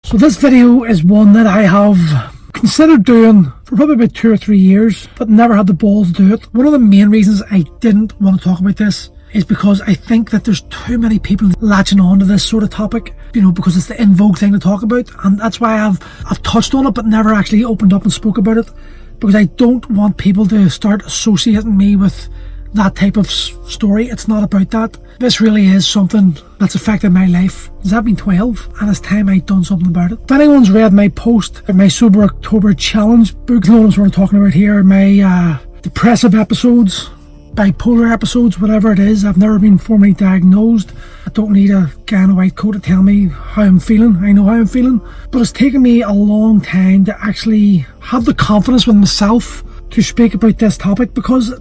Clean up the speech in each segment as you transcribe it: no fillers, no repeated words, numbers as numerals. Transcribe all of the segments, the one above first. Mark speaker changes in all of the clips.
Speaker 1: So this video is one that I have considered doing for probably about 2 or 3 years, but never had the balls to do it. One of the main reasons I didn't want to talk about this is because I think that there's too many people latching on to this sort of topic, because it's the in vogue thing to talk about, and that's why I've touched on it but never actually opened up and spoke about it, because I don't want people to start associating me with that type of story. It's not about that. This really is something that's affected my life. I've been 12 and it's time I'd done something about it. If anyone's read my post, my Sober October Challenge book, you know what I'm sort of talking about here, my depressive episodes, bipolar episodes, whatever it is. I've never been formally diagnosed. I don't need a guy in a white coat to tell me how I'm feeling. I know how I'm feeling. But it's taken me a long time to actually have the confidence with myself to speak about this topic, because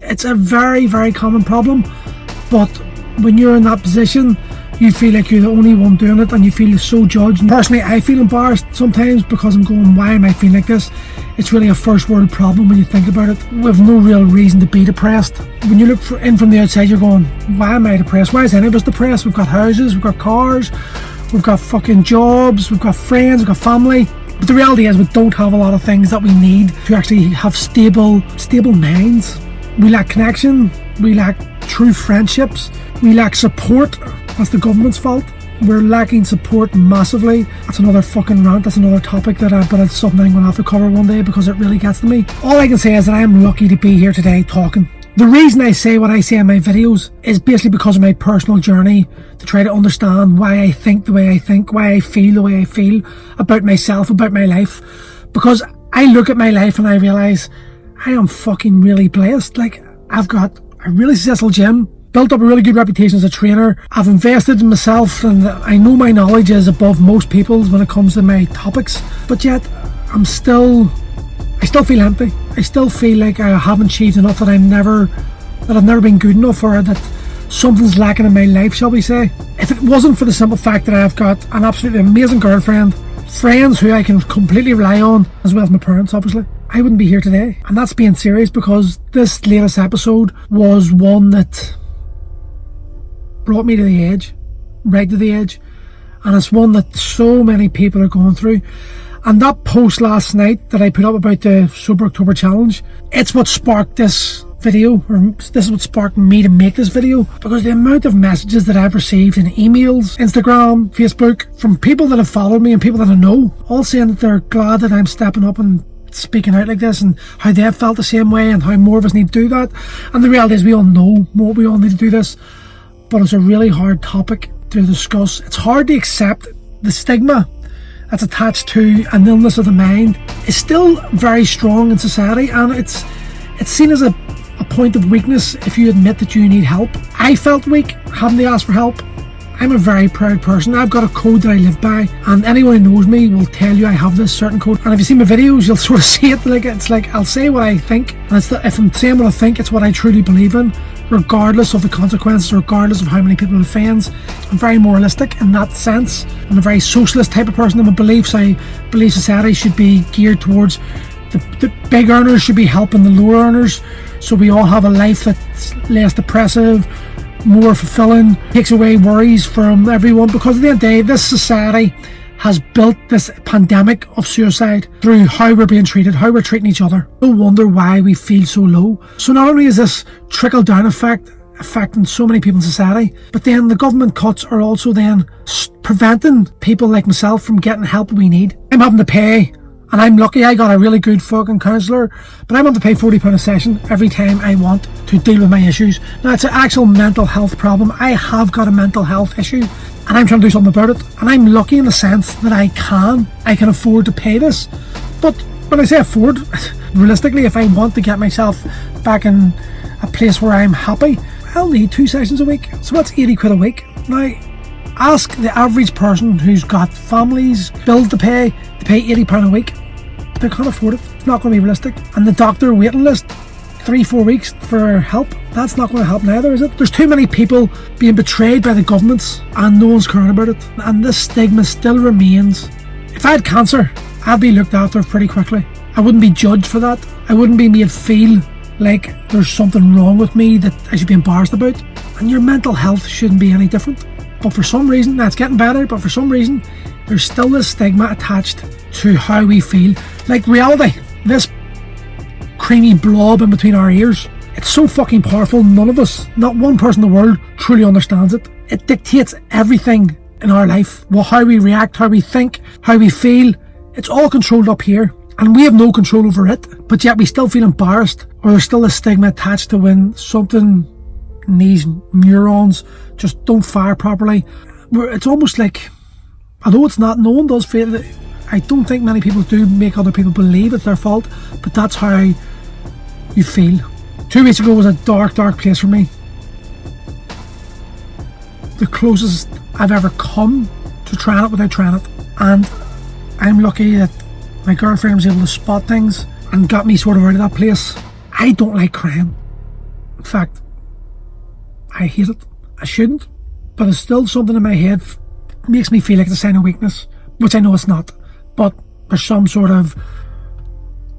Speaker 1: it's a very, very common problem. But when you're in that position, you feel like you're the only one doing it and you feel so judged. Personally, I feel embarrassed sometimes because I'm going, why am I feeling like this? It's really a first world problem when you think about it. We have no real reason to be depressed. When you look in from the outside, you're going, why am I depressed? Why is any of us depressed? We've got houses, we've got cars, we've got fucking jobs, we've got friends, we've got family. But the reality is we don't have a lot of things that we need to actually have stable minds. We lack connection, we lack true friendships, we lack support. That's the government's fault. We're lacking support massively. That's another fucking rant, that's another topic but it's something I'm going to have to cover one day because it really gets to me. All I can say is that I am lucky to be here today talking. The reason I say what I say in my videos is basically because of my personal journey to try to understand why I think the way I think, why I feel the way I feel about myself, about my life. Because I look at my life and I realise I am fucking really blessed. Like, I've got a really successful gym, built up a really good reputation as a trainer. I've invested in myself and I know my knowledge is above most people's when it comes to my topics. But yet, I still feel empty. I still feel like I haven't achieved enough, that I've never been good enough, or that something's lacking in my life, shall we say. If it wasn't for the simple fact that I've got an absolutely amazing girlfriend, friends who I can completely rely on, as well as my parents, obviously, I wouldn't be here today. And that's being serious, because this latest episode was one that brought me to the edge, right to the edge. And it's one that so many people are going through. And that post last night that I put up about the Sober October Challenge, it's what sparked this video, or this is what sparked me to make this video, because the amount of messages that I've received in emails, Instagram, Facebook, from people that have followed me and people that I know, all saying that they're glad that I'm stepping up and speaking out like this, and how they've felt the same way, and how more of us need to do that. And the reality is we all know more, we all need to do this, but it's a really hard topic to discuss. It's hard to accept the stigma that's attached to an illness of the mind. Is still very strong in society, and it's seen as a point of weakness if you admit that you need help. I felt weak having to ask for help. I'm a very proud person. I've got a code that I live by, and anyone who knows me will tell you I have this certain code. And if you see my videos, you'll sort of see it. It's like I'll say what I think, and if I'm saying what I think, it's what I truly believe in, regardless of the consequences, regardless of how many people it offends. I'm very moralistic in that sense. I'm a very socialist type of person in my beliefs. I believe society should be geared towards the big earners should be helping the lower earners, so we all have a life that's less depressive, more fulfilling, takes away worries from everyone. Because at the end of the day, this society has built this pandemic of suicide through how we're being treated, how we're treating each other. No wonder why we feel so low. So not only is this trickle down effect affecting so many people in society, but then the government cuts are also then preventing people like myself from getting help we need. I'm having to pay, and I'm lucky I got a really good fucking counsellor, but I'm having to pay £40 a session every time I want to deal with my issues. Now, it's an actual mental health problem. I have got a mental health issue, and I'm trying to do something about it. And I'm lucky in the sense that I can afford to pay this. But when I say afford, realistically, if I want to get myself back in a place where I'm happy, I'll need 2 sessions a week. So that's £80 a week. Now, ask the average person who's got families, bills to pay £80 a week. They can't afford it. It's not going to be realistic. And the doctor waiting list, 3-4 weeks for help, that's not going to help neither, is it? There's too many people being betrayed by the governments and no one's caring about it. And this stigma still remains. If I had cancer, I'd be looked after pretty quickly. I wouldn't be judged for that. I wouldn't be made feel like there's something wrong with me that I should be embarrassed about. And your mental health shouldn't be any different. But for some reason, that's getting better, but for some reason, there's still this stigma attached to how we feel. Like reality, this creamy blob in between our ears, it's so fucking powerful. None of us, not one person in the world, truly understands it. It dictates everything in our life. Well, how we react, how we think, how we feel. It's all controlled up here, and we have no control over it. But yet we still feel embarrassed, or there's still a stigma attached to when something in these neurons just don't fire properly. It's almost like, although it's not, no one does feel it. I don't think many people do make other people believe it's their fault, but that's how you feel. 2 weeks ago was a dark place for me. The closest I've ever come to trying it without trying it. And I'm lucky that my girlfriend was able to spot things and got me sort of out of that place. I don't like crying. In fact, I hate it. I shouldn't, but it's still something in my head makes me feel like it's a sign of weakness, which I know it's not. But there's some sort of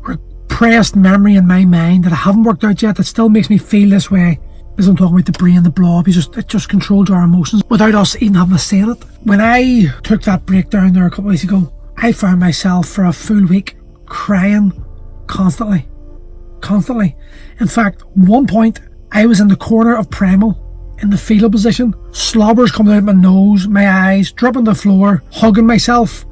Speaker 1: repressed memory in my mind that I haven't worked out yet that still makes me feel this way. As I'm talking about the brain, the blob, it just controls our emotions without us even having to say it. When I took that breakdown there a couple of weeks ago, I found myself for a full week crying constantly. In fact, one point I was in the corner of Primal in the fetal position, slobbers coming out of my nose, my eyes, dripping on the floor, hugging myself,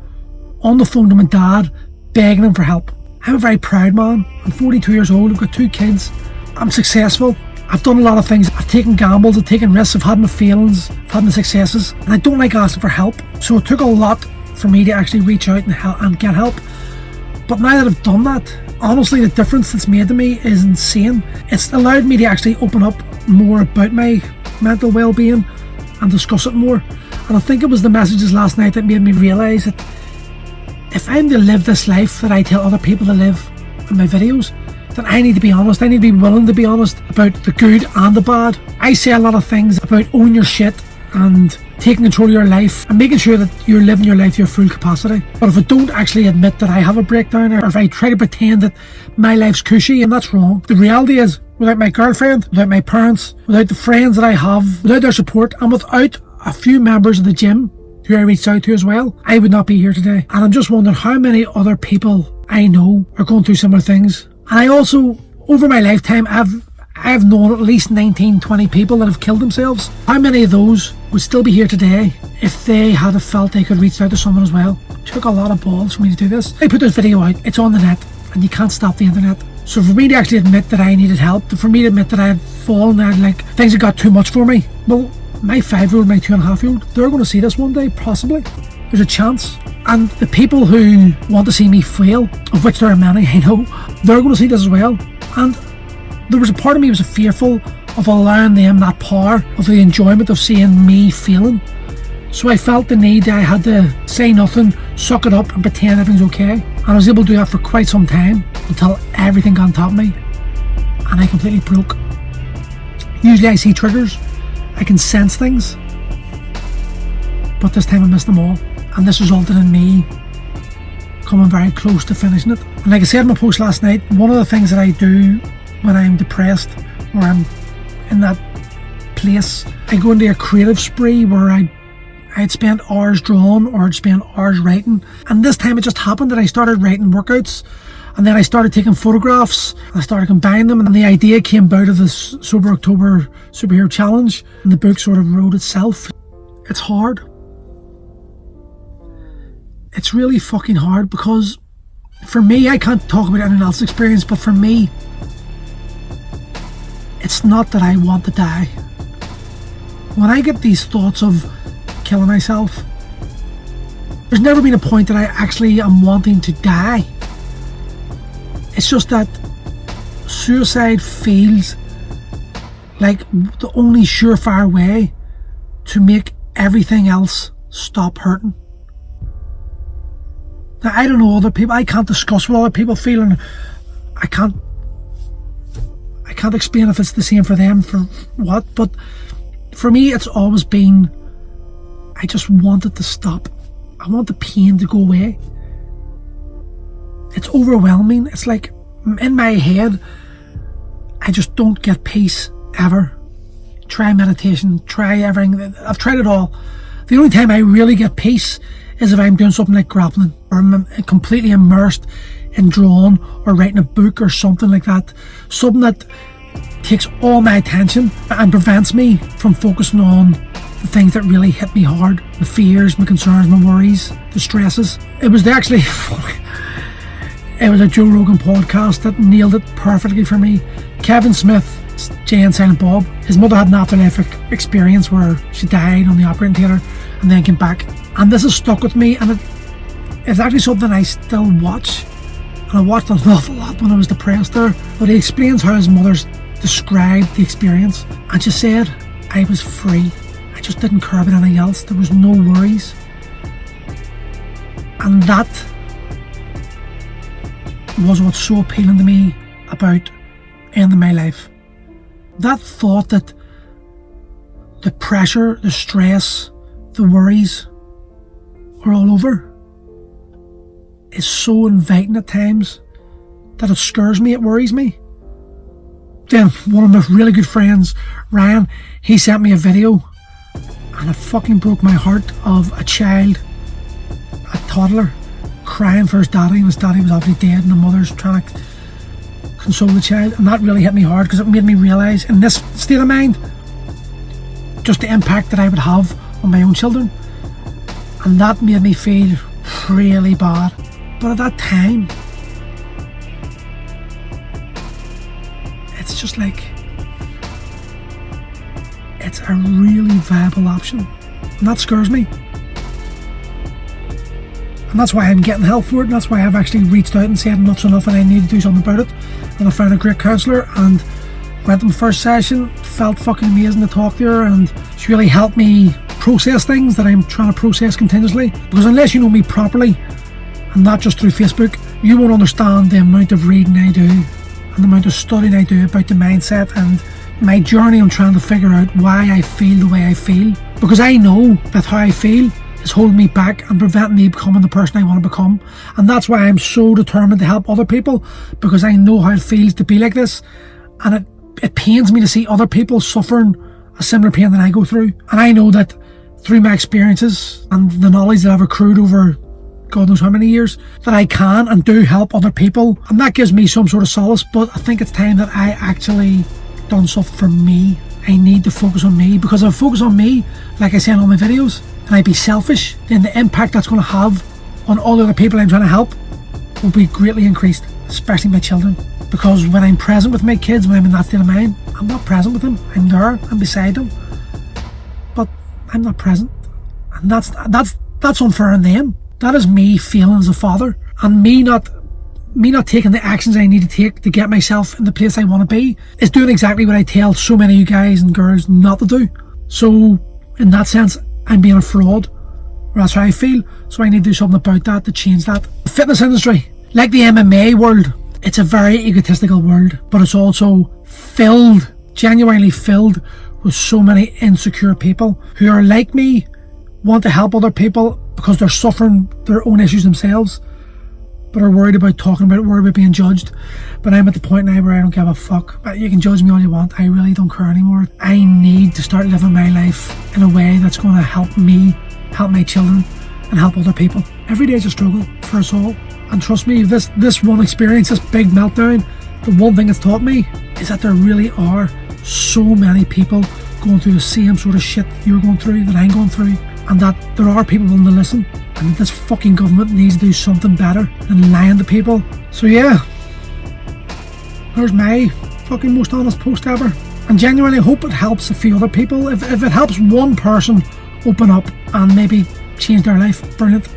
Speaker 1: on the phone to my dad, begging him for help. I'm a very proud man. I'm 42 years old, I've got 2 kids, I'm successful, I've done a lot of things, I've taken gambles, I've taken risks, I've had my failings, I've had my successes, and I don't like asking for help. So it took a lot for me to actually reach out and get help. But now that I've done that, honestly, the difference it's made to me is insane. It's allowed me to actually open up more about my mental well-being and discuss it more. And I think it was the messages last night that made me realise that if I'm to live this life that I tell other people to live in my videos, then I need to be honest. I need to be willing to be honest about the good and the bad. I say a lot of things about own your shit and taking control of your life and making sure that you're living your life to your full capacity. But if I don't actually admit that I have a breakdown, or if I try to pretend that my life's cushy, and that's wrong. The reality is, without my girlfriend, without my parents, without the friends that I have, without their support, and without a few members of the gym who I reached out to as well, I would not be here today. And I'm just wondering how many other people I know are going through similar things. And I also, over my lifetime, I've known at least 19, 20 people that have killed themselves. How many of those would still be here today if they had have felt they could reach out to someone as well? It took a lot of balls for me to do this. I put this video out, it's on the net, and you can't stop the internet. So for me to actually admit that I needed help, for me to admit that I had fallen, that like things had got too much for me, well, my 5-year-old, my 2.5-year-old, they're going to see this one day, possibly. There's a chance. And the people who want to see me fail, of which there are many, I know, they're going to see this as well. And there was a part of me was fearful of allowing them that power, of the enjoyment of seeing me failing. So I felt the need that I had to say nothing, suck it up and pretend everything's okay. And I was able to do that for quite some time until everything got on top of me and I completely broke. Usually I see triggers, I can sense things, but this time I missed them all. And this resulted in me coming very close to finishing it. And like I said in my post last night, one of the things that I do when I'm depressed or I'm in that place, I go into a creative spree where I'd spend hours drawing or I'd spend hours writing. And this time it just happened that I started writing workouts, and then I started taking photographs, I started combining them, and the idea came about of this Sober October Superhero Challenge, and the book sort of wrote itself. It's hard. It's really fucking hard because for me, I can't talk about anyone else's experience, but for me, it's not that I want to die. When I get these thoughts of killing myself, there's never been a point that I actually am wanting to die. It's just that suicide feels like the only surefire way to make everything else stop hurting. Now, I don't know other people, I can't discuss what other people feel, and I can't explain if it's the same for them, for what, but for me it's always been, I just want it to stop. I want the pain to go away. It's overwhelming. It's like in my head, I just don't get peace ever. Try meditation, try everything. I've tried it all. The only time I really get peace is if I'm doing something like grappling, or I'm completely immersed in drawing or writing a book or something like that. Something that takes all my attention and prevents me from focusing on the things that really hit me hard. The fears, my concerns, my worries, the stresses. It was actually it was a Joe Rogan podcast that nailed it perfectly for me. Kevin Smith, Jay and Silent Bob, his mother had an afterlife experience where she died on the operating theatre and then came back. And this has stuck with me, and it's actually something I still watch. And I watched an awful lot when I was depressed there. But he explains how his mother's described the experience. And she said, I was free. I just didn't care about anything else. There was no worries. And that was what's so appealing to me about ending my life. That thought that the pressure, the stress, the worries are all over is so inviting at times that it scares me, it worries me. Then one of my really good friends, Ryan, he sent me a video and it fucking broke my heart of a child, a toddler, crying for his daddy, and his daddy was obviously dead and the mother's trying to console the child. And that really hit me hard because it made me realise in this state of mind just the impact that I would have on my own children. And that made me feel really bad. But at that time, it's just like, it's a really viable option. And that scares me. And that's why I'm getting help for it, and that's why I've actually reached out and said enough's enough and I need to do something about it. And I found a great counsellor and went to my first session. Felt fucking amazing to talk to her, and she really helped me process things that I'm trying to process continuously. Because unless you know me properly, and not just through Facebook, you won't understand the amount of reading I do and the amount of studying I do about the mindset and my journey on trying to figure out why I feel the way I feel. Because I know that how I feel is holding me back and preventing me becoming the person I want to become. And that's why I'm so determined to help other people, because I know how it feels to be like this, and it pains me to see other people suffering a similar pain that I go through. And I know that through my experiences and the knowledge that I've accrued over God knows how many years, that I can and do help other people, and that gives me some sort of solace. But I think it's time that I actually done something for me. I need to focus on me, because if I focus on me, like I say in all my videos, and I be selfish, then the impact that's going to have on all the other people I'm trying to help will be greatly increased, especially my children. Because when I'm present with my kids, when I'm in that state of mind, I'm not present with them. I'm there, I'm beside them, but I'm not present, and that's unfair on them. That is me failing as a father, and me not taking the actions I need to take to get myself in the place I want to be is doing exactly what I tell so many of you guys and girls not to do. So in that sense, I'm being a fraud, or that's how I feel. So I need to do something about that to change that. The fitness industry, like the MMA world, it's a very egotistical world, but it's also filled, genuinely filled with so many insecure people who are like me, want to help other people because they're suffering their own issues themselves, but are worried about talking about it, worried about being judged. But I'm at the point now where I don't give a fuck. You can judge me all you want, I really don't care anymore. I need to start living my life in a way that's going to help me, help my children, and help other people. Every day is a struggle for us all, and trust me, this one experience, this big meltdown, the one thing it's taught me is that there really are so many people going through the same sort of shit you're going through, that I'm going through, and that there are people willing to listen, and this fucking government needs to do something better than lying to people. So yeah, there's my fucking most honest post ever, and genuinely hope it helps a few other people. If it helps one person open up and maybe change their life, brilliant.